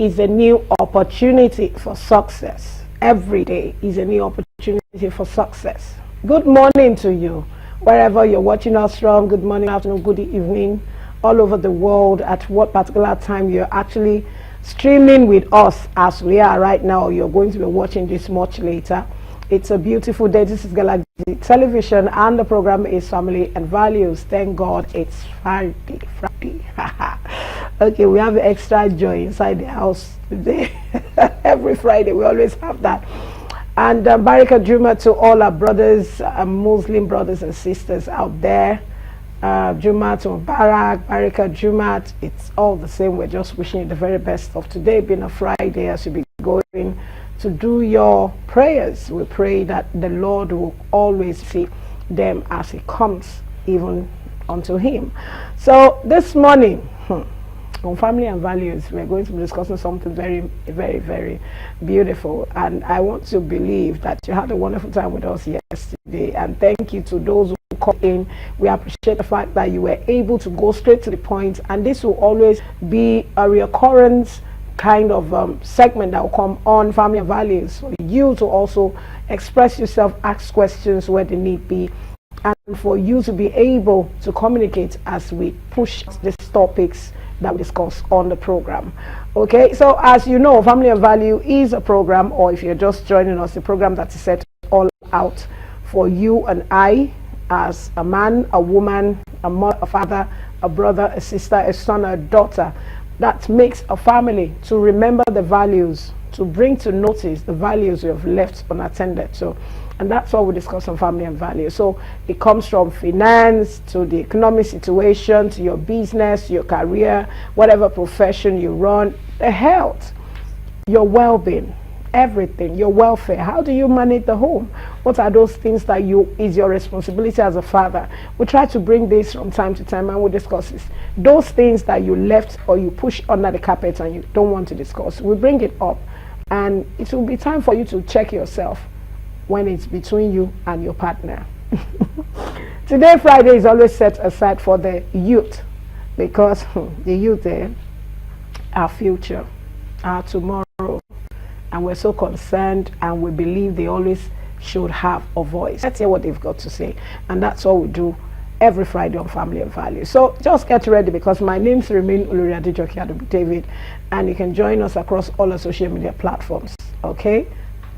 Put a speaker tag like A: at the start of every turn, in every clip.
A: is a new opportunity for success. Every day is a new opportunity for success. Good morning to you. Wherever you're watching us from, good morning, afternoon, good evening, all over the world, at what particular time you're actually streaming with us as we are right now. You're going to be watching this much later. It's a beautiful day. This is Galaxy Television and the program is Family and Values. Thank God it's Friday. Okay, we have extra joy inside the house today. Every Friday we always have that. And Baraka Juma to all our brothers, Muslim brothers and sisters out there. Juma to Mubarak, Baraka Juma, it's all the same. We're just wishing you the very best of today being a Friday as you be going to do your prayers. We pray that the Lord will always see them as it comes even unto him. So this morning on Family and Values, we're going to be discussing something very, very, very beautiful, and I want to believe that you had a wonderful time with us yesterday, and thank you to those who called in. We appreciate the fact that you were able to go straight to the point, and this will always be a reoccurrence kind of segment that will come on Family and Values for you to also express yourself, ask questions where they need be, and for you to be able to communicate as we push these topics that we discuss on the program. Okay, so as you know, Family and Value is a program, or if you're just joining us, a program that is set all out for you and I as a man, a woman, a mother, a father, a brother, a sister, a son, a daughter, that makes a family, to remember the values, to bring to notice the values you have left unattended. So, and that's what we discuss on Family and Value. So it comes from finance to the economic situation, to your business, your career, whatever profession you run, the health, your well-being, everything, your welfare. How do you manage the home? What are those things that is your responsibility as a father? We try to bring this from time to time and we discuss this. Those things that you left or you push under the carpet and you don't want to discuss, we bring it up, and it will be time for you to check yourself when it's between you and your partner. Today, Friday, is always set aside for the youth, because the youth, our future, our tomorrow, and we're so concerned and we believe they always should have a voice. Let's hear what they've got to say, and that's what we do every Friday on Family and Value. So just get ready, because my name's remain Olori Adejoke David, and you can join us across all our social media platforms. Okay,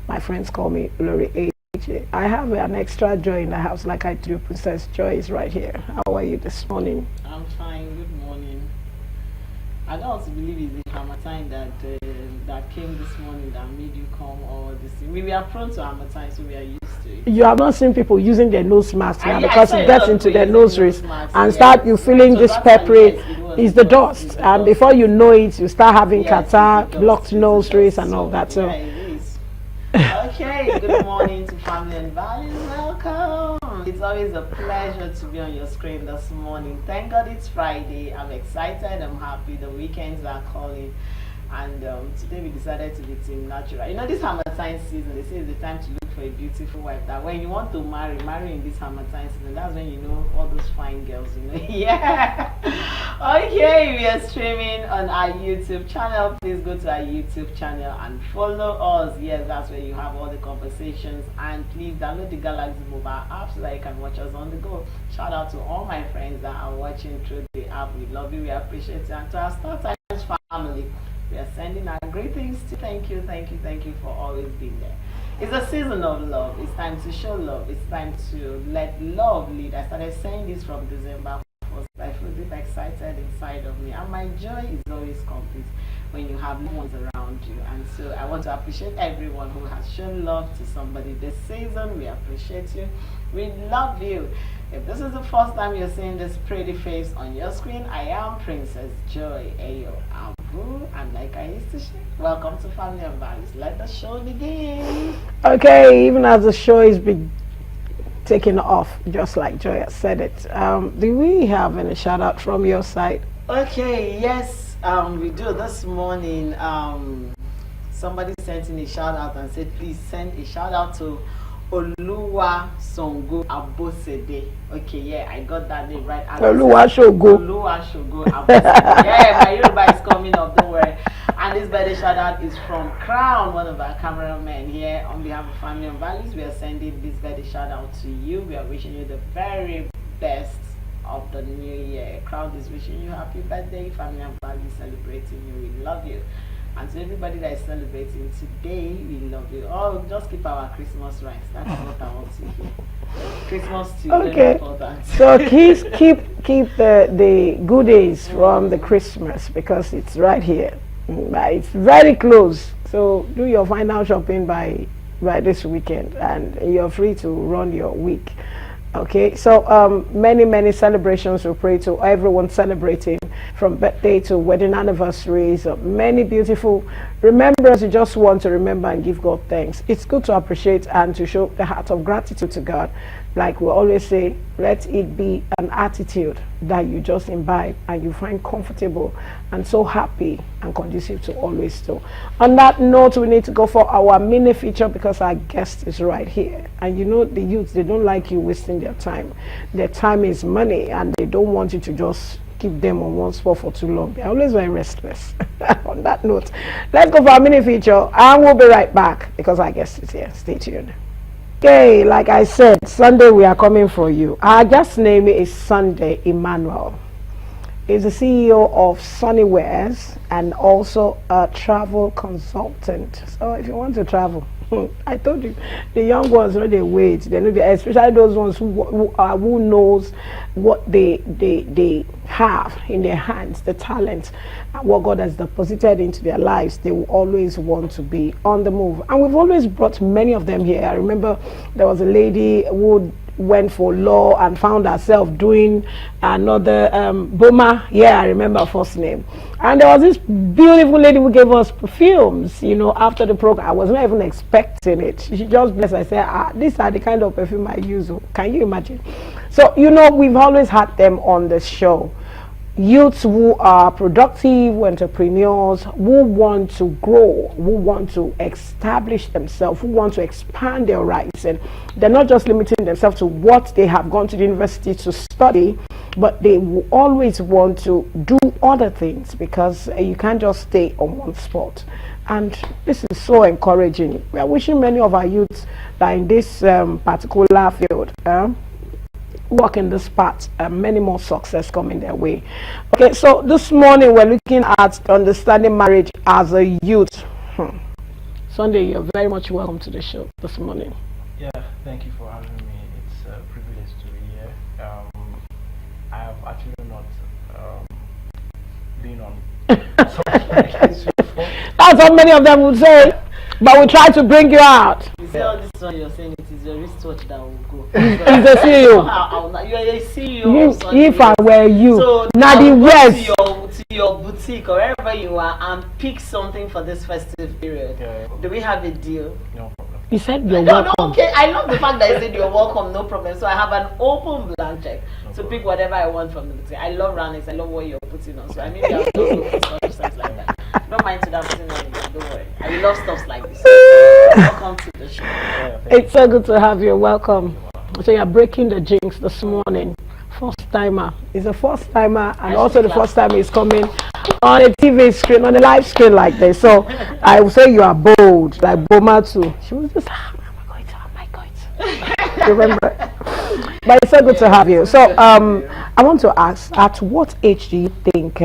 A: my friends call me Olori AJ. I have an extra Joy in the house, like I do. Princess Joy is right here. How are you this morning?
B: I'm fine. Good morning. I don't want to believe it's the Harmattan that came this morning that made you come, or this. We are prone to Harmattan, so we are used to it.
A: You have not seen people using their nose masks now, because it gets into their nostrils and start you feeling this peppery. Is the dust, and before you know it, you start having catarrh, blocked nostrils, and all that. So.
B: Okay, good morning to Family and Values. Welcome. It's always a pleasure to be on your screen this morning. Thank God it's Friday. I'm excited. I'm happy. The weekends are calling. And today we decided to be Team Natural. You know, this Harmattan season, they say it's the time to look for a beautiful wife. That when you want to marry in this Harmattan season, that's when you know all those fine girls, you know. Yeah. Okay, we are streaming on our YouTube channel. Please go to our YouTube channel and follow us. Yes, that's where you have all the conversations. And please download the Galaxy mobile app so that you can watch us on the go. Shout out to all my friends that are watching through the app. We love you. We appreciate you. And to our Star Times family, we are sending our greetings to thank you for always being there. It's a season of love. It's time to show love. It's time to let love lead. I started saying this from December 1st. I feel this excited inside of me, and my joy is always complete when you have no ones around you. And so I want to appreciate everyone who has shown love to somebody this season. We appreciate you. We love you. If this is the first time you're seeing this pretty face on your screen, I am Princess Joy Ayo Abu, and like I used to say, welcome to Family and Values. Let the show begin.
A: Okay, even as the show is taking off, just like Joy has said it, do we have any shout out from your side?
B: Okay, yes, we do. This morning, somebody sent in a shout out and said, please send a shout out to Oluwa Songo Abosede. Okay, yeah, I got that name right. Oluwa Shogo. Oluwa Shogo Abosede. Yeah, my Yoruba is coming up, don't worry. And And this birthday shout out is from Crown, one of our cameramen here. On behalf of Family and Values, we are sending this birthday shout out to you. We are wishing you the very best of the new year. Crown is wishing you happy birthday. Family and Values celebrating you. We love you. And to everybody that is celebrating today, we love you. Oh, just keep our Christmas rice. That's what I want to hear. Christmas too.
A: Okay. So keep the goodies from the Christmas, because it's right here. It's very close. So do your final shopping by this weekend, and you're free to run your week. Okay, so many celebrations. We pray to everyone celebrating, from birthday to wedding anniversaries, many beautiful remembrance. You just want to remember and give God thanks. It's good to appreciate and to show the heart of gratitude to God. Like we always say, let it be an attitude that you just imbibe and you find comfortable and so happy and conducive to always do. On that note, we need to go for our mini feature, because our guest is right here. And you know, the youth, they don't like you wasting their time. Their time is money, and they don't want you to just keep them on one spot for too long. They're always very restless. On that note, let's go for our mini feature, and we'll be right back because our guest is here. Stay tuned. Okay, like I said, Sunday we are coming for you. Our guest's name is Sunday Emmanuel. He's the CEO of Sunnywares and also a travel consultant. So if you want to travel, I told you, the young ones know they wait. They know, especially those ones who knows what they have in their hands, the talent, and what God has deposited into their lives. They will always want to be on the move, and we've always brought many of them here. I remember there was a lady who went for law and found herself doing another Boma. Yeah, I remember her first name. And there was this beautiful lady who gave us perfumes, you know, after the program. I was not even expecting it. She just blessed. I said, these are the kind of perfume I use. Can you imagine? So, you know, we've always had them on the show. Youths who are productive, entrepreneurs, who want to grow, who want to establish themselves, who want to expand their rights. And they're not just limiting themselves to what they have gone to the university to study, but they will always want to do other things, because you can't just stay on one spot. And this is so encouraging. We are wishing many of our youths that in this particular field, work in this part, many more success coming their way. Okay, so this morning we're looking at understanding marriage as a youth. Sunday, you're very much welcome to the show this morning.
C: Yeah, thank you for having me. It's a privilege to be here. I have actually not been on something like this before.
A: That's what many of them would say, but we try to bring you out.
B: You see all this one you're saying, it is your wristwatch that will go.
A: He's the CEO.
B: You are a CEO.
A: If I were you,
B: so
A: now the West.
B: To your boutique or wherever you are and pick something for this festive period.
C: Yeah.
B: Do we have a deal?
C: No problem.
A: You said you're
B: No,
A: welcome.
B: okay. I love the fact that you said you're welcome, no problem. So I have an open blank check to pick whatever I want from the boutique. I love roundings. I love what you're putting on. So I mean, I'll just look for stuff like that. Don't mind to that putting on. Don't worry. I love stuff like this. Welcome to the show.
C: Yeah,
A: It's so good to have you. Welcome. So you're breaking the jinx this morning. First timer. He's a first timer, and also the first time he's coming on a TV screen, on a live screen like this. So I will say you are bold, like Boma too. She was just, am I going to? Remember? But it's so good to have you. So I want to ask, at what age do you think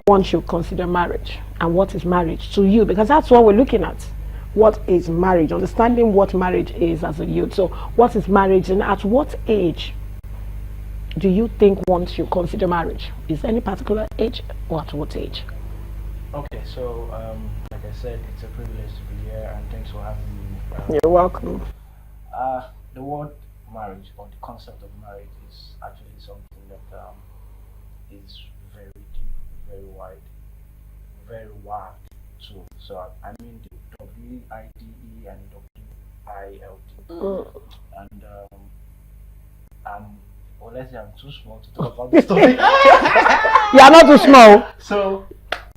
A: one should consider marriage, and what is marriage to you? Because that's what we're looking at. What is marriage? Understanding what marriage is as a youth. So what is marriage, and at what age do you think one should consider marriage? Is there any particular age, or at what age?
C: Okay, so like I said, it's a privilege to be here, and thanks for having me.
A: You're welcome.
C: The word marriage, or the concept of marriage, is actually something that is very deep, very wide, very wide too. So I mean the WIDE and WILD. And well, let's say I'm too small to talk about this topic.
A: You are not too small.
C: So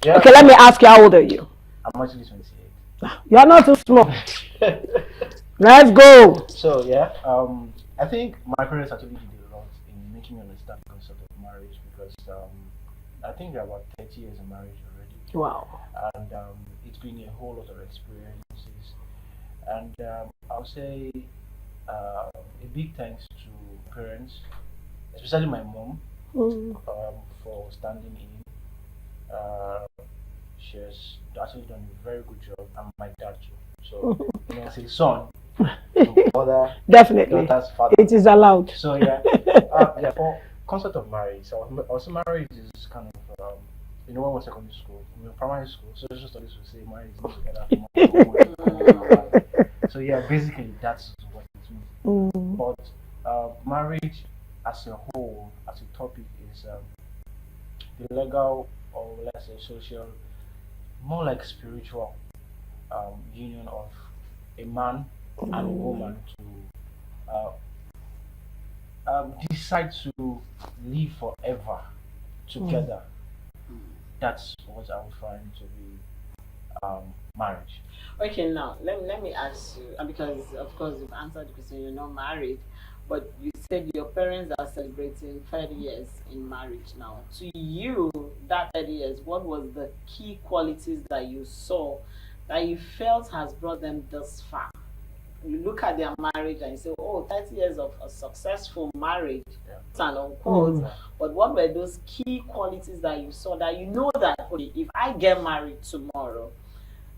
C: yeah.
A: Okay, let me ask you, how old are you?
C: I'm actually 28.
A: You are not too small. Let's go.
C: So yeah, I think my parents actually did a lot in making me understand the concept of marriage, because I think we're about 30 years in marriage already,
A: Wow.
C: and it's been a whole lot of experiences. And I'll say a big thanks to parents, especially my mom,
A: Mm.
C: for standing in. Uh, she has actually done a very good job, and my dad too. So, as a son, mother,
A: Definitely.
C: daughter's father.
A: It is allowed.
C: So yeah, for concept of marriage. So also marriage is kind of when we're in secondary school, primary school, social studies will say marriage is together. So yeah, basically that's what it means.
A: Mm.
C: But marriage as a whole, as a topic, is the legal, or let's say social, more like spiritual union of a man and a woman to decide to live forever together. That's what I would find to be marriage.
B: Okay, now let me ask you, because of course you've answered the question, you're not married, but you said your parents are celebrating 30 years in marriage now. To you, that 30 years, what was the key qualities that you saw that you felt has brought them this far? You look at their marriage and you say, oh, 30 years of a successful marriage,
C: Yeah.
B: and unquote.
A: Mm.
B: But what were those key qualities that you saw that you know that, okay, if I get married tomorrow,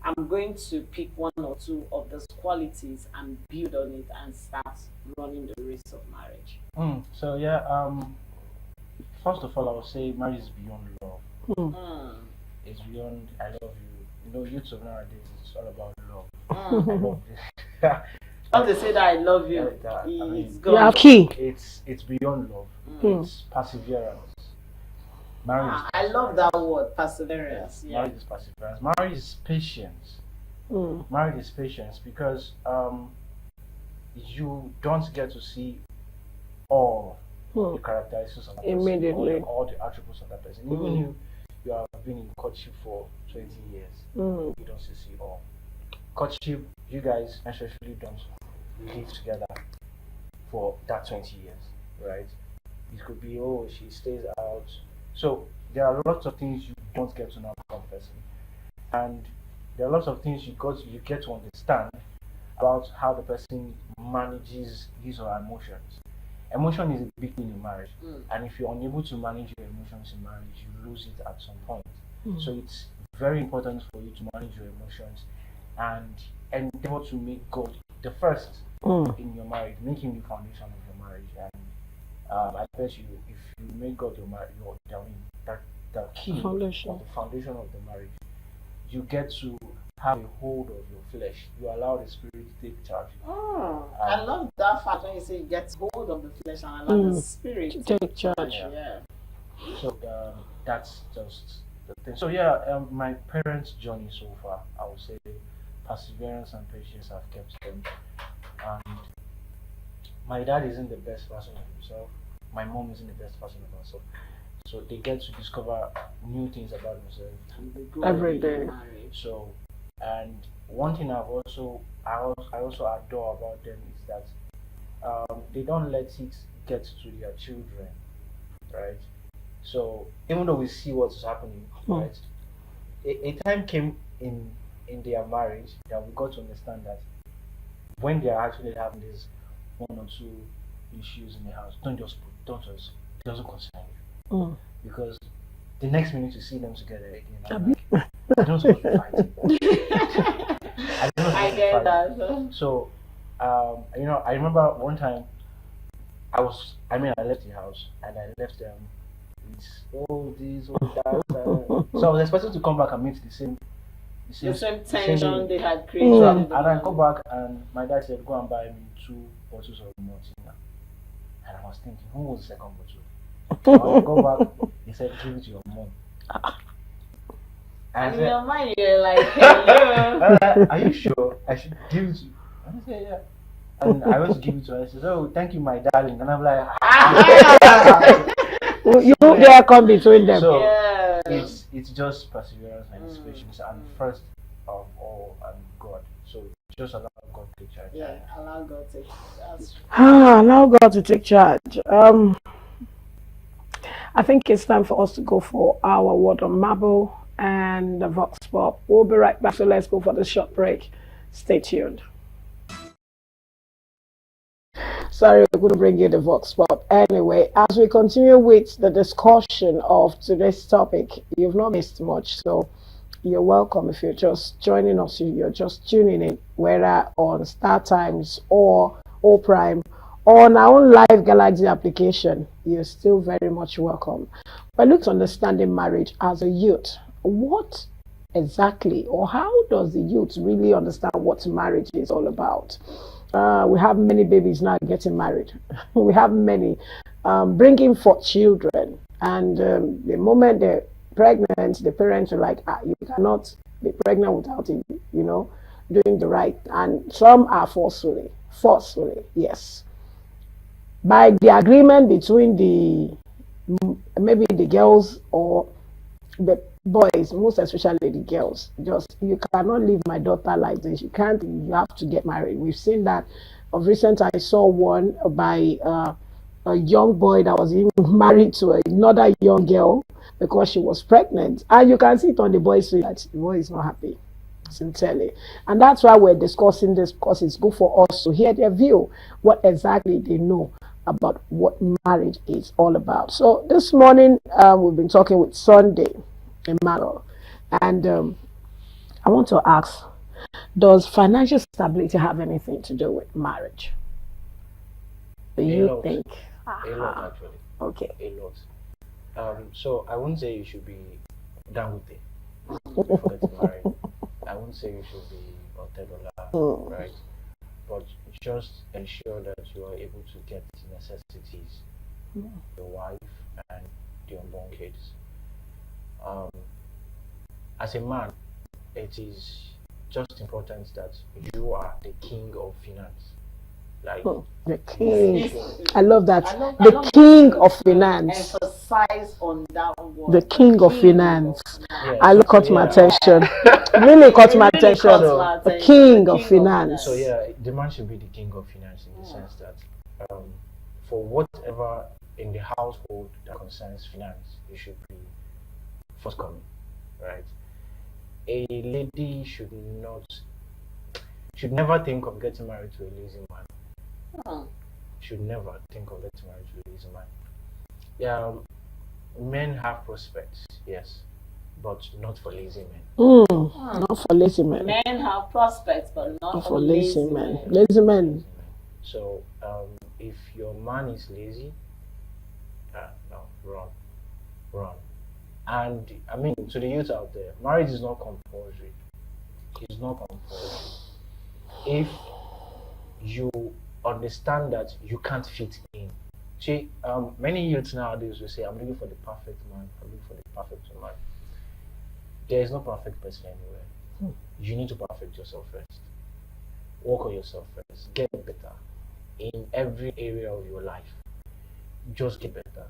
B: I'm going to pick one or two of those qualities and build on it and start running the race of marriage?
C: So yeah, first of all, I would say marriage is beyond love.
B: Mm.
C: It's beyond I love you. Youth of nowadays is all about love.
B: Mm.
C: I love this.
B: How they say that I love you,
C: Yeah, that- I mean,
B: it's
A: You are
B: gone.
A: key.
C: It's beyond love.
A: Mm.
C: It's perseverance. Marriage. Is
B: I love
C: perseverance.
B: that word, perseverance. Yeah.
C: Marriage is perseverance. Marriage is patience.
A: Mm.
C: Marriage is patience because you don't get to see all the
A: Mm.
C: characteristics of that person,
A: Immediately.
C: all the attributes of that person. Even if you have been in courtship for 20 years,
A: Mm.
C: you don't see all. Courtship, you guys necessarily don't live together for that 20 years, right? It could be, oh, she stays out. So there are lots of things you don't get to know about the person, and there are lots of things you get to understand about how the person manages his or her emotions. Emotion is a big thing in marriage, and if you're unable to manage your emotions in marriage, you lose it at some point. So it's very important for you to manage your emotions and endeavor to make God the first in your marriage, make him the foundation of your marriage. And I bet you, if you make God your marriage, the key
A: Foundation.
C: of the foundation of the marriage, you get to have a hold of your flesh. You allow the spirit to take charge.
B: I love that fact when you say you get hold of the flesh and allow the spirit
A: To take charge.
B: Yeah.
C: So that's just the thing. So yeah, my parents' journey so far, I would say, perseverance and patience have kept them. And my dad isn't the best version of himself. My mom isn't the best version of herself. So they get to discover new things about themselves.
B: And they go
A: Every
B: into
A: day.
B: marriage.
C: So, and one thing I also adore about them is that they don't let it get to their children, right? So even though we see what's happening, right, a time came in their marriage that we got to understand that when they are actually having these one or two issues in the house, don't just it doesn't concern you, because the next minute you see them together again, I'm like, I don't supposed to be fighting.
B: I get that.
C: So, I remember one time I left the house and I left them with all this, all that. So I was expecting to come back and meet the same
B: tension they had created.
C: So,
B: in the
C: and I go
B: marriage.
C: back and my dad said, go and buy me 2 bottles of Martina. And I was thinking, who was the second bottle? When I go back, he said, give it to your mom.
B: And in your mind, you're like, hello.
C: Are you sure I should give it to you? And I said, yeah. And I went to give it to her. She said, oh, thank you, my darling. And I'm like,
A: You dare come between them.
C: so
B: Yeah.
C: it's just perseverance and it's patience, and first of all, and God. So just allow God to take charge.
B: Yeah, allow God to take. That's
A: Allow God to take charge. I think it's time for us to go for our word on marble and the Vox Pop. We'll be right back, so let's go for the short break. Stay tuned. Sorry, I couldn't bring you the Vox Pop. Anyway, as we continue with the discussion of today's topic, you've not missed much, so you're welcome. If you're just joining us, you're just tuning in, whether on Star Times or O Prime or on our own Live Galaxy application, you're still very much welcome. But look, understanding marriage as a youth, what exactly, or how does the youth really understand what marriage is all about? We have many babies now getting married. We have many bringing forth children, and the moment they're pregnant, the parents are like, you cannot be pregnant without it, doing the right. And some are forcefully, yes, by the agreement between maybe the girls or the boys, most especially the girls. Just, you cannot leave my daughter like this. You can't. You have to get married. We've seen that. Of recent, I saw one by a young boy that was even married to another young girl because she was pregnant, and you can see it on the boy's face that the boy is not happy, sincerely. And that's why we're discussing this, because it's good for us to hear their view, what exactly they know about what marriage is all about. So this morning, we've been talking with Sunday Emmanuel, and I want to ask, does financial stability have anything to do with marriage? Do you think?
C: A lot, actually.
A: Okay.
C: A lot. So I wouldn't say you should be done with it before getting married. I wouldn't say you should be $10, right? But just ensure that you are able to get the necessities, your wife and the unborn kids. As a man, it is just important that you are the king of finance. Like
A: the king. I love that. The king of finance.
B: Emphasize on that word.
A: The king of finance.
C: Yeah,
A: I caught my attention. Really caught my attention. The king of finance.
C: So yeah, the man should be the king of finance in the sense that for whatever in the household that concerns finance, you should be forthcoming, right? A lady should never think of getting married to a lazy man. Should never think of getting married to a lazy man. Yeah, men have prospects, yes, but not for lazy men.
A: Not for lazy men.
B: Men have prospects, but not for
A: lazy men. Lazy men.
C: So if your man is lazy, no, run. And I mean, to the youth out there, marriage is not compulsory. It's not compulsory. If you understand that you can't fit in. See, many youths nowadays will say, I'm looking for the perfect man, I'm looking for the perfect woman. There is no perfect person anywhere. You need to perfect yourself first. Work on yourself first. Get better in every area of your life. Just get better.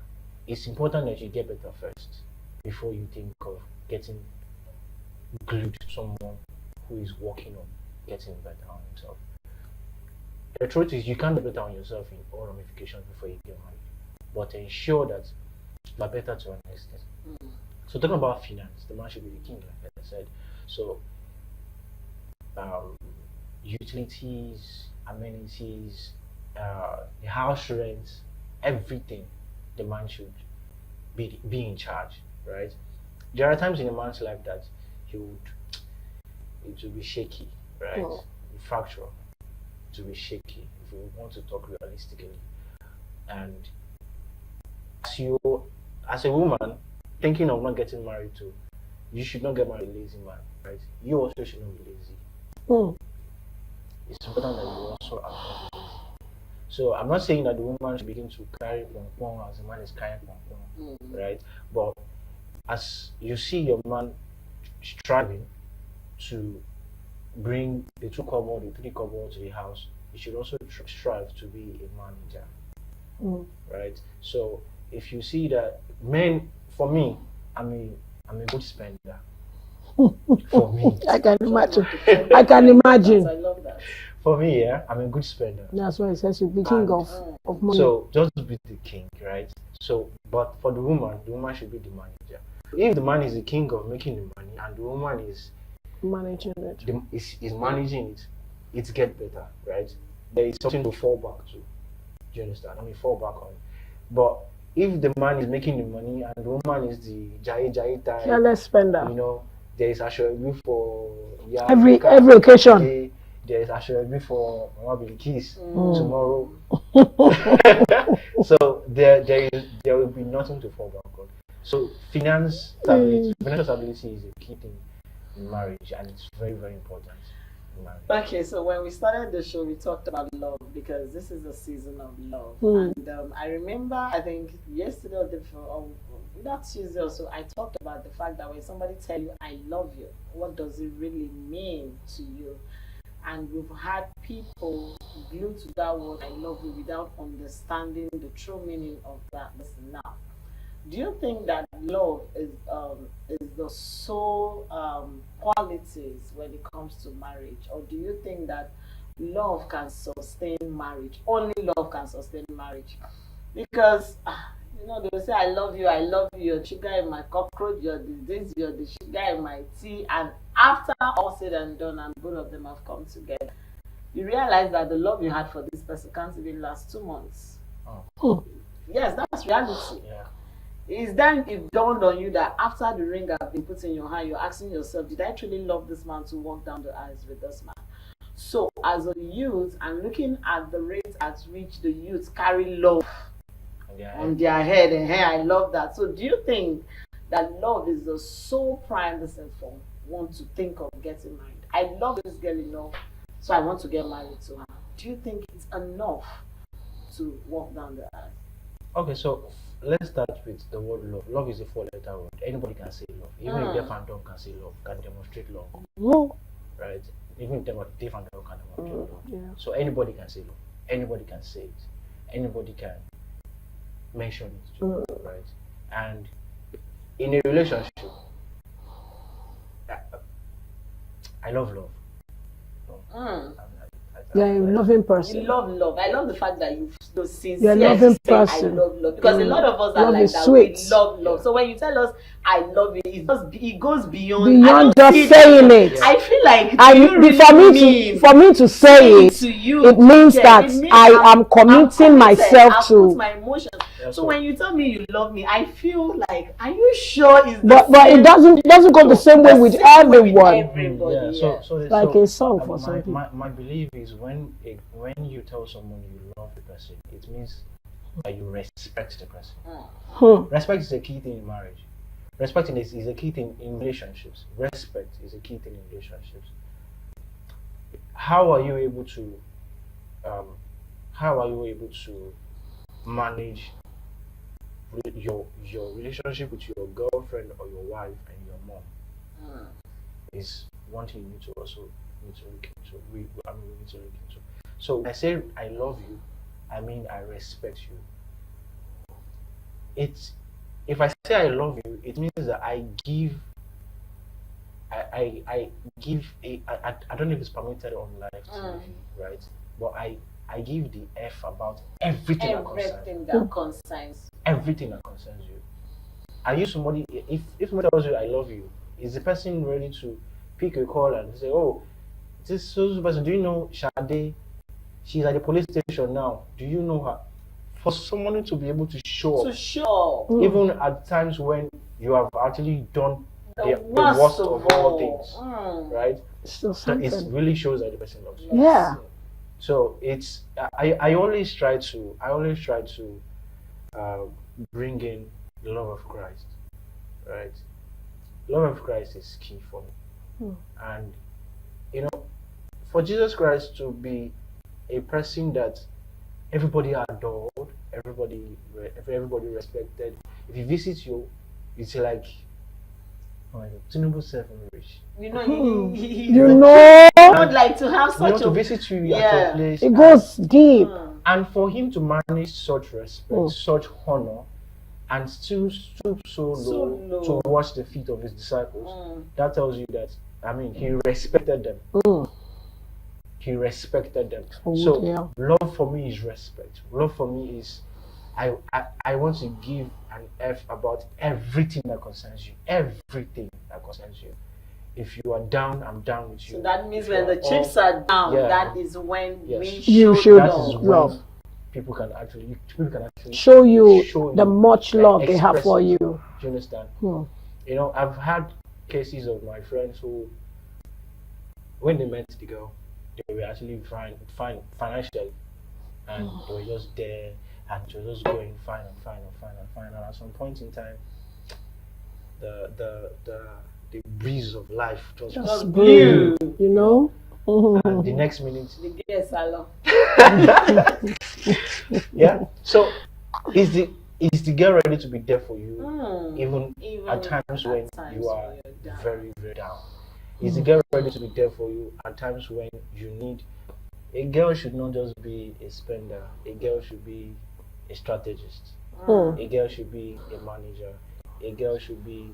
C: It's important that you get better first before you think of getting glued to someone who is working on getting better on himself. The truth is, you can't get better on yourself in all ramifications before you get married, but ensure that you are better to an extent. So talking about finance, the man should be the king, like I said. So utilities, amenities, the house rent, everything, the man should be in charge, right? There are times in a man's life that it will be shaky, right? Fracture, to be shaky, if we want to talk realistically. And as a woman thinking of not getting married to, you should not get married to a lazy man, right? You also should not be lazy. It's important that you also are not lazy. So I'm not saying that the woman should begin to carry pong as the man is carrying pong, right? But as you see your man striving to bring the 2 kobo, the 3 kobo to the house, you should also strive to be a manager, right? So if you see that men, for me, I'm a good spender. For me,
A: I can imagine. I can imagine.
B: I love that.
C: For me, yeah, I'm a good spender.
A: That's why it says you be king of money.
C: So just be the king, right? So, but for the woman should be the manager. If the man is the king of making the money and the woman is
A: managing it.
C: is managing it, it gets better, right? There is something to fall back to. Do you understand? I mean, fall back on. But if the man is making the money and the woman is the jai type,
A: Careless spender.
C: you know, there is actually for
A: every occasion.
C: There is actually for maybe kiss tomorrow. So there will be nothing to fall back on. So financial stability is a key thing in marriage, and it's very, very important in marriage.
B: Okay, so when we started the show, we talked about love because this is a season of love. And I remember, I think yesterday or not Tuesday or so, I talked about the fact that when somebody tells you, I love you, what does it really mean to you? And we've had people glued to that word, I love you, without understanding the true meaning of that. Listen now. Do you think that love is the sole qualities when it comes to marriage, or do you think that love can sustain marriage? Only love can sustain marriage, because they will say I love you, you're sugar in my cockroach, you're the sugar in my tea, and after all said and done, and both of them have come together, you realize that the love you had for this person can't even last 2 months. Yes, that's reality.
C: Yeah.
B: It's then it dawned on you that after the ring has been put in your hand, you're asking yourself, did I truly love this man to walk down the aisles with this man? So as a youth, and looking at the rate at which the youths carry love on their head, and hey, I love that. So do you think that love is the sole prime reason for one to think of getting married? I love this girl enough, so I want to get married to her. Do you think it's enough to walk down the aisle?
C: Okay, so let's start with the word love. Love is a 4-letter word. Anybody can say love. Even if deaf and dumb can say love, can demonstrate love.
A: No.
C: Right? Even if deaf and dumb can demonstrate love.
A: Yeah.
C: So anybody can say love. Anybody can say it. Anybody can mention it too, right? And in a relationship, I love love.
A: You're a loving person.
B: You love. I love the fact that you sincerely
A: You're a loving
B: say
A: person.
B: I love love, because a lot of us are
A: Love
B: like
A: is
B: that.
A: sweet.
B: We love. So when you tell us I love you, it goes beyond.
A: Beyond just saying it.
B: I feel like
A: for me to say it,
B: to you,
A: it means that
B: it means
A: I am committing myself
B: I'll
A: to.
B: put my emotions. So when you tell me you love me, I feel like, are you sure it's
A: But it doesn't go the same way with everyone.
B: Everybody,
C: So
A: like a song for some people.
C: My belief is when you tell someone you love the person, it means that you respect the person. Respect is a key thing in marriage. Respect is a key thing in relationships. Respect is a key thing in relationships. How are you able to manage your relationship with your girlfriend or your wife and your mom? Is one thing you need to also look into. We need to look into. So when I say I love you, I mean I respect you. If I say I love you, it means that I give I don't know if it's permitted on live TV, right? But I give the F about everything that concerns. Everything that concerns you. Are you somebody? If somebody tells you I love you, is the person ready to pick a call and say, "Oh, this so person? Do you know Shade? She's at the police station now. Do you know her?" For someone to be able to show up, even at times when you have actually done the worst of all things, right?
A: So
C: it really shows that the person loves you.
A: Yeah.
C: So it's I always try to bring in the love of Christ, right? Love of Christ is key for me, and for Jesus Christ to be a person that everybody adored, everybody respected. If he visits you, it's like Tinubu self-image.
B: You would like to have such
C: to visit you at your place.
A: It goes deep.
C: And for him to manage such respect, such honor, and still stoop so low to wash the feet of his disciples, that tells you that, he respected them. he respected them.
A: Oh,
C: So
A: yeah.
C: love for me is respect. Love for me is I want to give an F about everything that concerns you. Everything that concerns you. If you are down, I'm down with you.
B: So that means
C: If you
B: when the
C: are
B: chips
C: up,
B: are down,
C: yeah.
B: that is when
C: Yes.
B: we
A: You
B: show
A: should
C: that is
B: love.
C: when
A: love.
C: people can actually
A: Show you
C: show
A: the
C: you,
A: much
C: like,
A: love they have
C: express
A: for
C: it.
A: you.
C: Do you understand?
A: Hmm.
C: You know, I've had cases of my friends who, when they met the girl, they were actually fine financially, and they were just there, and it was just going fine and fine and fine and fine. And at some point in time, the breeze of life just
A: Just
B: blew.
A: breathe, you know.
C: and the next minute,
B: The gay salon.
C: yeah. So is the girl ready to be there for you, even at times when you are
B: you're down.
C: very, very down? Is the girl ready to be there for you at times when you need? A girl should not just be a spender. A girl should be a strategist. A girl should be a manager. A girl should be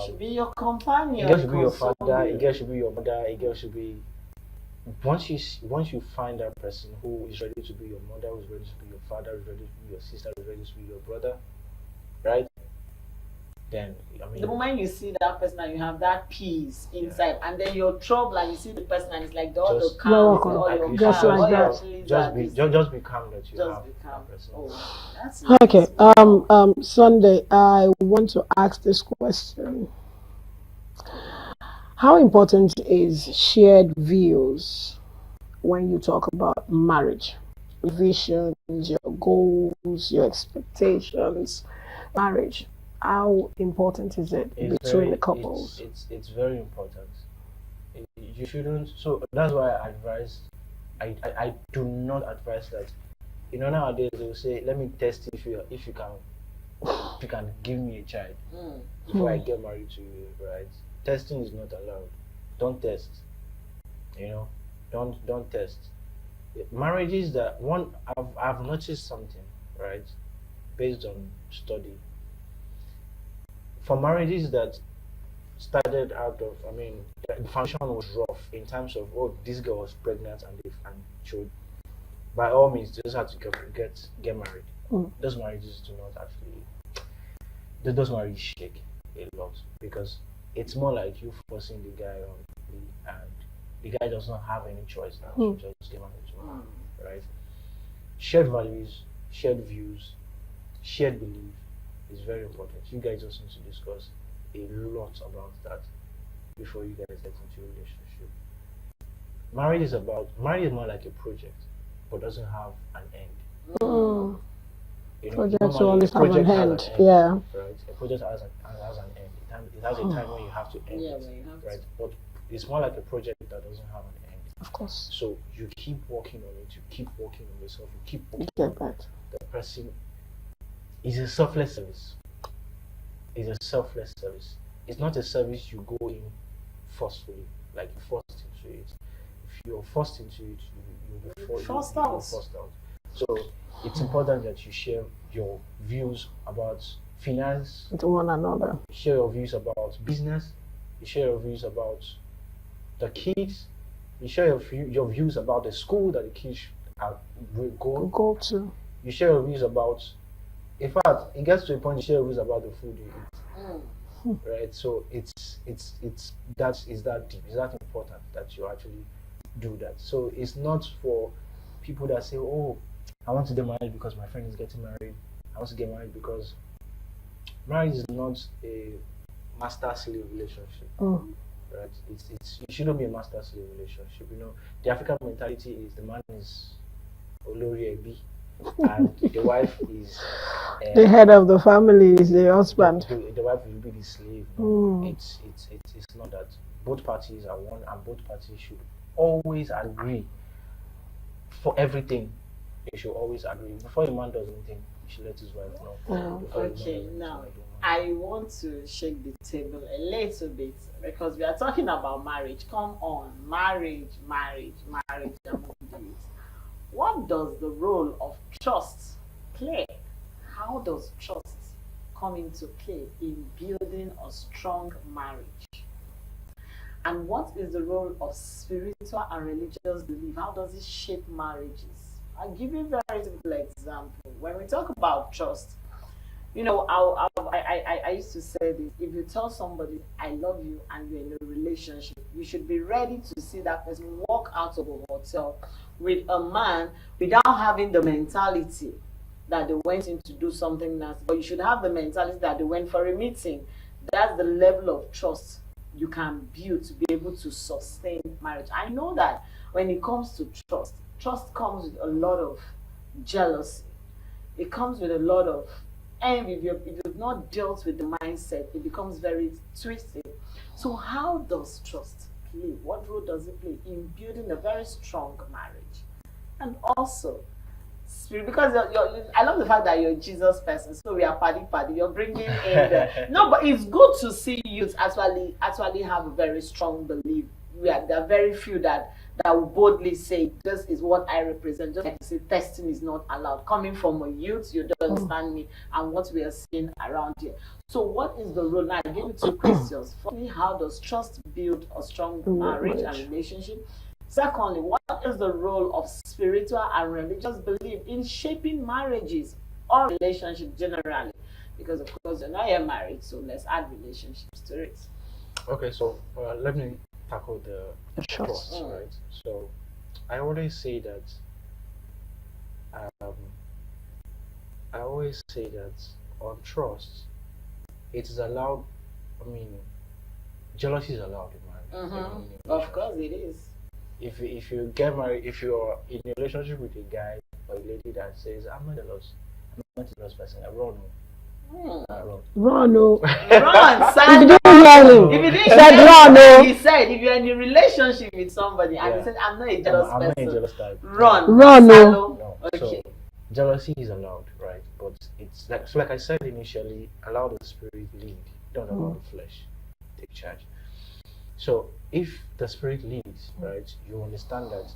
B: Should be your companion.
C: a girl should be your
B: console
C: father. A
B: you.
C: girl should be your mother. A girl should be once you find that person who is ready to be your mother, who is ready to be your father, who is ready to be your sister, who is ready to be your brother, right? Then I mean,
B: The moment you see that person and you have that peace inside, and then you're troubled and you see the person and it's like the other
C: Just-
B: calm,
A: Welcome.
B: all your
A: Just
B: calm,
A: like
B: all
A: that.
B: your actually
C: just be
B: that is-
C: just be calm that you
B: just
C: have
B: be calm.
C: that person.
B: Oh, that's
A: Okay.
B: nice.
A: Sunday, I want to ask this question. How important is shared views when you talk about marriage? Visions, your goals, your expectations, marriage. How important is it
C: It's
A: between
C: very,
A: the couples?
C: it's very important. You shouldn't. So that's why I advise. I do not advise that. You know, nowadays they will say, "Let me test if you can give me a child before I get married to you." Right? Testing is not allowed. Don't test. You know, don't test. Marriages that one I've noticed something, right, based on study. For marriages that started out of, I mean, the foundation was rough in terms of, oh, this girl was pregnant and should, by all means, they just had to get married. Those marriages do not actually, those marriages shake a lot because it's more like you forcing the guy on and the guy does not have any choice now to just get married to her, right? Shared values, shared views, shared belief is very important. You guys just need to discuss a lot about that before you guys get into a relationship. Marriage is more like a project, but doesn't have an end.
A: Mm.
C: You know,
A: Projects
C: normally
A: always
C: a
A: have an
C: project has
A: end. Yeah.
C: Right. A project has an end. It has a time when you have to end
B: Yeah,
C: it,
B: when you have
C: right? But it's more like a project that doesn't have an end.
A: Of course.
C: So you keep working on it. You keep working on yourself. You keep working
A: Get
C: on
A: that.
C: the person. Is a selfless service. It's a selfless service. It's not a service you go in forcefully, like you forced into it. If you're forced into it, you'll be
B: Forced
C: you'll be
B: out.
C: forced out. So it's important that you share your views about finance,
A: To one another.
C: you share your views about business, you share your views about the kids, you share your views about the school that the kids will go.
A: Go to.
C: You share your views about, in fact, it gets to a point you share your views about the food you eat. Right? So it's that deep, it's that important that you actually do that. So it's not for people that say, oh, I want to get married because my friend is getting married. I want to get married because marriage is not a master-slave relationship. Right? It's it shouldn't be a master-slave relationship. You know, the African mentality is the man is Olori Ebi and the wife is
A: The head of the family is the husband.
C: the wife will be the slave. It's not that. Both parties are one, and both parties should always agree for everything. They should always agree before a man does anything. He should let his wife know. Before a man does
B: Okay,
C: anything,
B: now
C: I don't know.
B: I want to shake the table a little bit because we are talking about marriage. Come on, marriage. What does the role of trust play? How does trust come into play in building a strong marriage? And what is the role of spiritual and religious belief? How does it shape marriages? I'll give you a very simple example. When we talk about trust, you know, I used to say this: if you tell somebody I love you and you're in a relationship, you should be ready to see that person walk out of a hotel with a man without having the mentality that they went in to do something nasty. But you should have the mentality that they went for a meeting. That's the level of trust you can build to be able to sustain marriage. I know that when it comes to trust, trust comes with a lot of jealousy. It comes with a lot of envy. If you've not dealt with the mindset, it becomes very twisted. So how does trust play? What role does it play in building a very strong marriage? And also, spirit, because I love the fact that you're a Jesus person, so we are paddy. You're bringing in the no, but it's good to see youth actually have a very strong belief. There are very few that will boldly say this is what I represent. Just like to say testing is not allowed. Coming from a youth, you don't understand me and what we are seeing around here. So what is the role? Now I give you two questions. Firstly, how does trust build a strong marriage and relationship? Secondly, what is the role of spiritual and religious belief in shaping marriages or relationships generally? Because of course you're not yet married, so let's add relationships to it.
C: Okay, so let me tackle the trust, right? So I always say that on trust, it is allowed. I mean, jealousy is allowed in marriage.
B: Of course, it is.
C: If you get married, if you're in a relationship with a guy or a lady that says, I'm not jealous person, I run.
A: Run, no.
B: Run, son.
A: If you didn't hear him,
B: If you didn't
A: said
B: hear
A: run,
B: him,
A: no.
B: he said if you're in a relationship with somebody and he said, I'm not a jealous
C: I'm
B: person,
C: not a jealous type.
A: Run, no.
C: No.
B: Okay.
C: So jealousy is allowed, right? But it's like I said initially, allow the spirit lead. Don't allow the flesh take charge. So if the spirit leads, right, you understand that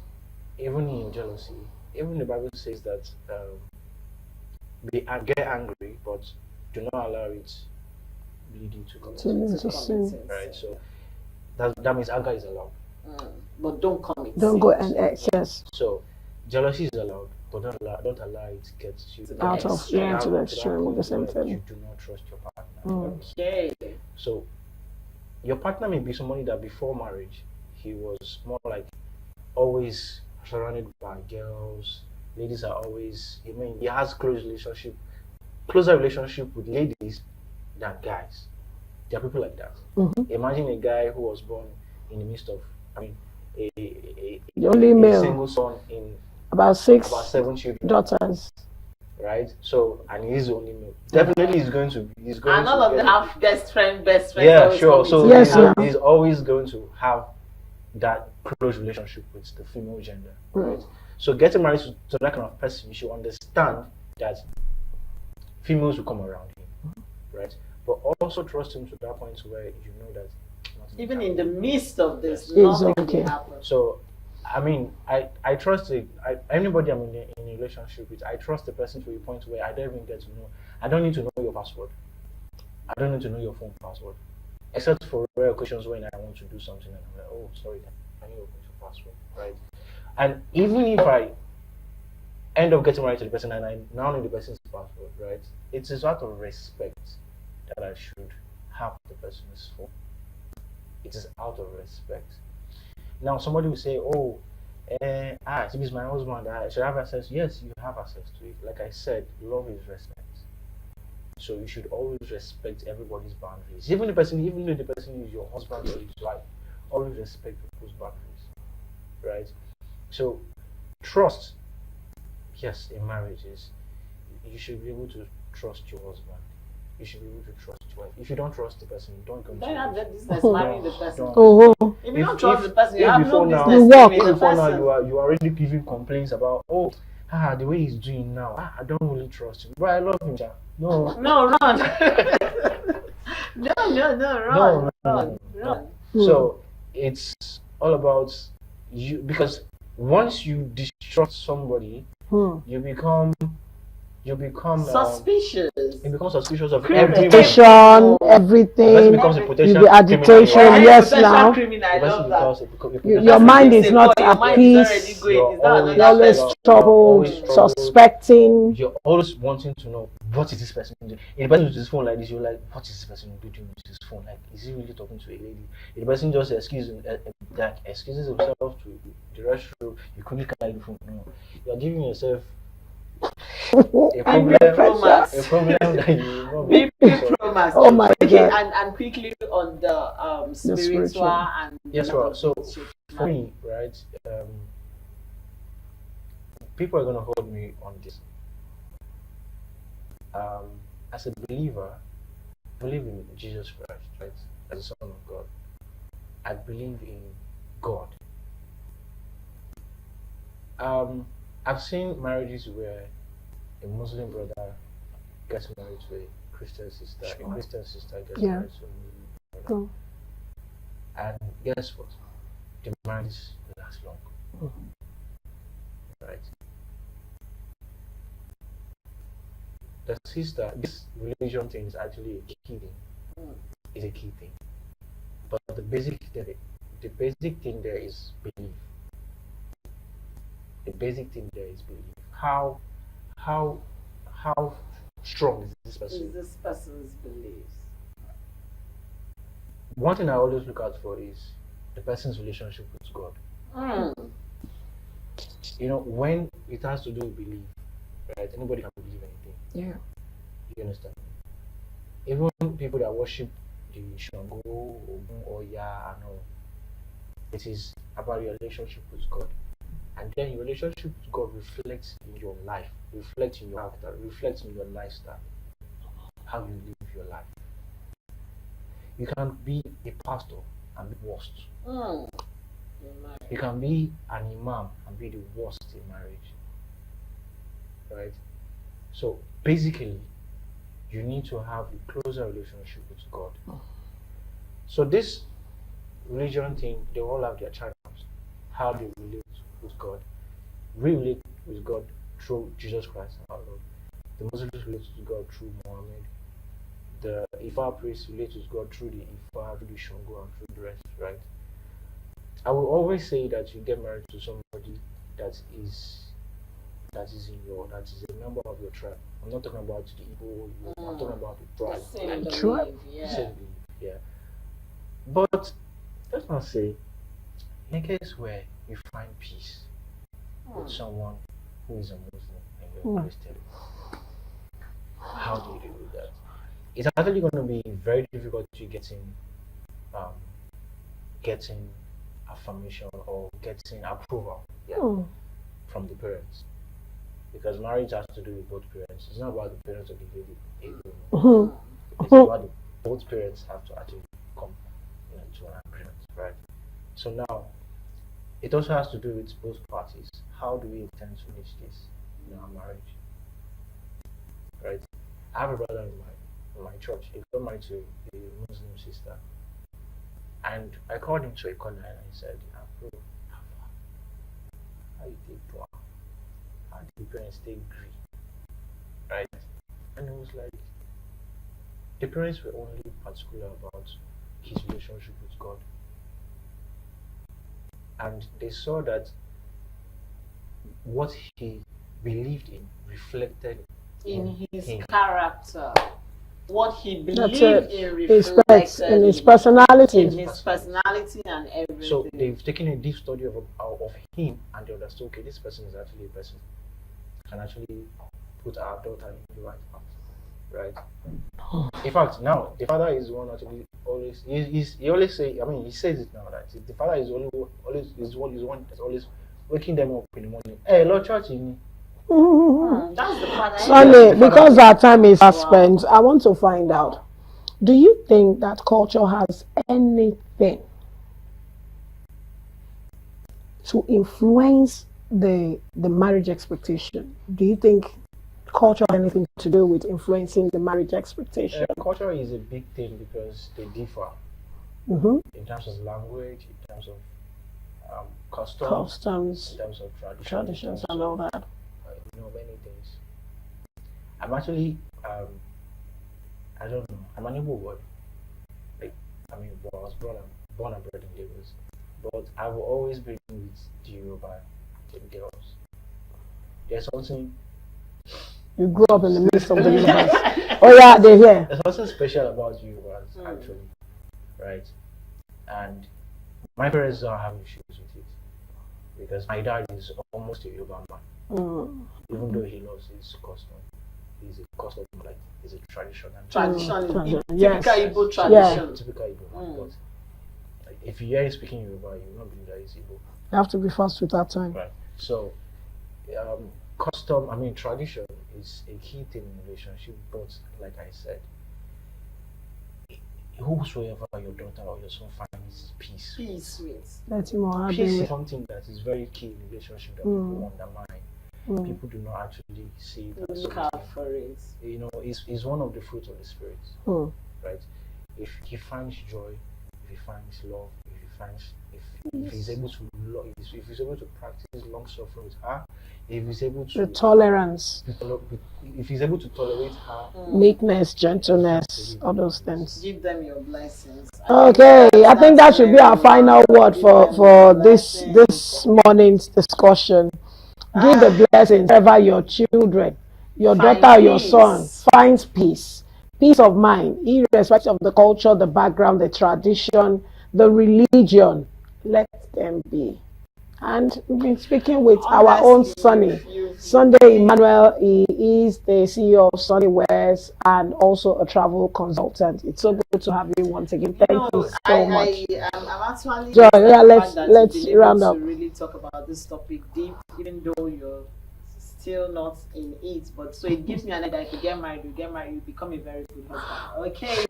C: even in jealousy, even the Bible says that get angry, but do not allow it lead you to commit sin. Right? So that means anger is allowed.
B: But don't commit.
A: Don't go and excess.
C: So jealousy is allowed, but don't allow it to get you
A: Out of to the extreme, the same thing.
C: You do not trust your partner.
B: Okay.
C: So your partner may be somebody that before marriage he was more like always surrounded by girls. Ladies are always, I mean, he has closer relationship with ladies than guys. There are people like that. Imagine a guy who was born in the midst of, I mean,
A: the only male,
C: single son in
A: about
C: 7 children,
A: daughters.
C: Right? So, and he's the only male. Definitely he's going to
B: and all of them have best friend.
C: Yeah, sure. So
A: yes,
C: he's always going to have that close relationship with the female gender. Right? So getting married to that kind of person, you should understand that females will come around him, right? But also trust him to that point where you know that
B: even in the midst of this, nothing can happen.
C: So, I mean, I trust anybody I'm in a relationship with. I trust the person to a point where I don't even get to know. I don't need to know your password. I don't need to know your phone password, except for rare occasions when I want to do something and I'm like, oh, sorry, I need to open your password, right? And even if I end up getting married to the person and I now know the person's password, right? It is out of respect that I should have the person's phone. It is out of respect. Now somebody will say, oh, if it's my husband, I should have access. Yes, you have access to it. Like I said, love is respect. So you should always respect everybody's boundaries. Even though the person is your husband or his wife, always respect people's boundaries. Right? So trust, yes, in marriages, you should be able to trust your husband. You should be able to trust your wife. If you don't trust the person, don't go.
B: Don't have that business marrying the person. If you don't trust the person, you have no business.
C: Before now, you are already giving complaints about the way he's doing now. I don't really trust him, but I love him. No,
B: run. no, run.
C: So it's all about you, because once you distrust somebody, you you become
B: suspicious.
C: you become suspicious of
B: Criminal.
C: everyone.
A: Petition,
C: The
A: everything.
C: person becomes a potential
A: You'll be agitation.
C: criminal.
A: Yes,
B: Potential
A: now.
B: criminal, I
C: The person
B: love that.
C: becomes a
A: Your
C: potential
A: mind
C: criminal.
A: is not
B: Your
A: at
B: mind is already
A: peace.
B: going.
C: You're
B: Is that
C: always-
A: You're
B: another
A: always
B: person?
A: troubled,
C: always troubled.
A: suspecting.
C: You're always wanting to know what is this person doing. If the person uses his phone like this, you're like, what is this person doing with his phone? Like, is he really talking to a lady? If the person just excuses himself to the restroom, you couldn't carry the phone. No, you're giving yourself a problem that you will not be able to solve.
B: Pro Max.
A: Oh my
B: Okay,
A: God.
B: and quickly on the spiritual
A: spiritual.
B: and
C: Yes, right. So for me, right, people are gonna hold me on this. As a believer, I believe in Jesus Christ, right, as the Son of God. I believe in God. I've seen marriages where a Muslim brother gets married to a Christian sister, a Christian sister gets
A: Yeah.
C: married to a Muslim brother.
A: Oh.
C: And guess what? The marriage lasts long. Right? The sister, this religion thing is actually a key thing. Is a key thing. But the basic thing there is belief. The basic thing there is belief. How strong is this person?
B: Is this person's beliefs?
C: One thing I always look out for is the person's relationship with God. You know, when it has to do with belief, right? Anybody can believe anything.
A: Yeah.
C: You understand? Even people that worship the Shango, Ogun, Oya, and all, it is about your relationship with God. And then your relationship with God reflects in your life, reflects in your character, reflects in your lifestyle, how you live your life. You can be a pastor and be worst. You can be an imam and be the worst in marriage. Right? So basically, you need to have a closer relationship with God. So this religion thing, they all have their channels. How they relate with God. We relate with God through Jesus Christ our Lord. The Muslims relate to God through Muhammad. The Ifa priests relate with God through the Ifa, through the Shango, and through the rest, right? I will always say that you get married to somebody that is a member of your tribe. I'm not talking about the Igbo, I'm talking about the tribe.
B: Same
A: Tribe.
B: belief, yeah.
C: Same belief, yeah. But let's not say in a case where you find peace with someone who is a Muslim and you're a Christian, how do you deal with that? It's actually going to be very difficult to getting affirmation or getting approval from the parents, because marriage has to do with both parents. It's not about the parents of the lady alone. It's about both parents have to actually come to an agreement, right? So now it also has to do with both parties. How do we intend to finish this in our marriage? Right? I have a brother in my church. He got married to a Muslim sister. And I called him to a corner and I said, bro, how you take dua? How do your parents take agree? Right? And he was like, the parents were only particular about his relationship with God. And they saw that what he believed in reflected
B: In his
C: him.
B: character. What he
A: That's
B: believed
A: it.
B: in
A: His
B: reflected
A: in his personality.
B: in his personality and everything.
C: So they've taken a deep study of him, and they understood, okay, this person is actually a person who can actually put our daughter in the right path, right? In fact, now the father is the one actually always he always say, I mean, he says it now that the father is always the one that's always waking them up in the morning. Hey, Lord Church in me.
B: That's the father.
A: Sunday, because our time is spent, I want to find out, do you think that culture has anything to influence the marriage expectation? Do you think culture has anything to do with influencing the marriage expectation?
C: Culture is a big thing because they differ
A: Mm-hmm.
C: in terms of language, in terms of customs,
A: Customs,
C: in terms of
A: traditions, and all that.
C: many things. I'm actually I don't know. I'm an able word. Like I was born and bred in Lagos, but I've always been with the Yoruba girls. There's something.
A: You grew up in the midst of the universe. Oh yeah, they're here.
C: There's something special about you, actually, right? And my parents don't have issues with it because my dad is almost a Yoruba man, even though he loves his custom. He's a custom, like he's a tradition.
B: Tradition,
A: Yes.
B: typical Igbo
A: Yeah.
B: tradition.
C: Typical Igbo man, but like, if you hear him speaking Yoruba, you will not believe that he's Igbo.
A: You have to be fast with that time.
C: Right. So, tradition is a key thing in relationship. But like I said, whosoever your daughter or your son finds peace,
B: Peace with.
A: Let him or her
C: peace
A: be
C: is
A: with.
C: something that is very key in relationship that people undermine. People do not actually see it as
B: Look
C: something.
B: out for it.
C: You know, is one of the fruits of the spirit, right? If he finds joy, if he finds love, if he's able to love, if he's able to practice long suffering with her, if he's able to
A: The tolerance,
C: if he's able to tolerate her,
A: meekness, gentleness, all those things.
B: Give them your blessings.
A: Okay, I think that should be our final word for this morning's discussion. Give the blessings wherever your children, your daughter, or your son finds peace, peace of mind, irrespective of the culture, the background, the tradition, the religion. Let them be. And we've been speaking with our own Sonny. Sunday Emmanuel, he is the CEO of Sunny Wears and also a travel consultant. It's so good to have you once again. Thank you so much.
B: I'm actually
A: Joy, yeah, let's round up.
B: to really talk about this topic deep, even though you're still not in it. But so it gives me an idea. If you get married, you become a very good husband. Okay,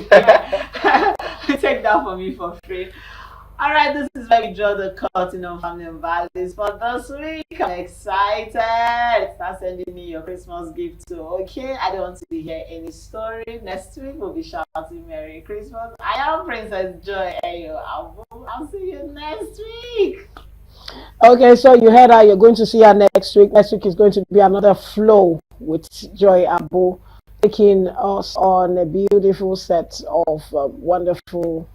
B: take that from me for free. All right, this is where we draw the curtain on family and values for this week. I'm excited. Start sending me your Christmas gift too. Okay, I don't want to hear any story. Next week we'll be shouting Merry Christmas. I am Princess Joy Ayo Abu. I'll see you next week.
A: Okay, so you heard her. You're going to see her next week. Next week is going to be another flow with Joy Abu, taking us on a beautiful set of wonderful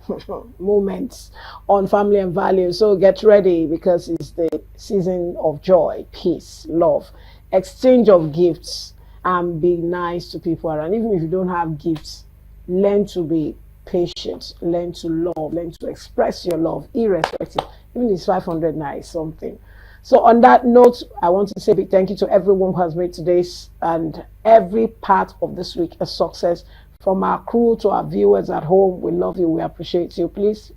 A: moments on family and values. So get ready because it's the season of joy, peace, love, exchange of gifts, and be nice to people around. Even if you don't have gifts, learn to be patient, learn to love, learn to express your love, irrespective. Even if it's 500 naira something. So on that note, I want to say a big thank you to everyone who has made today's and every part of this week a success. From our crew to our viewers at home, we love you, we appreciate you. Please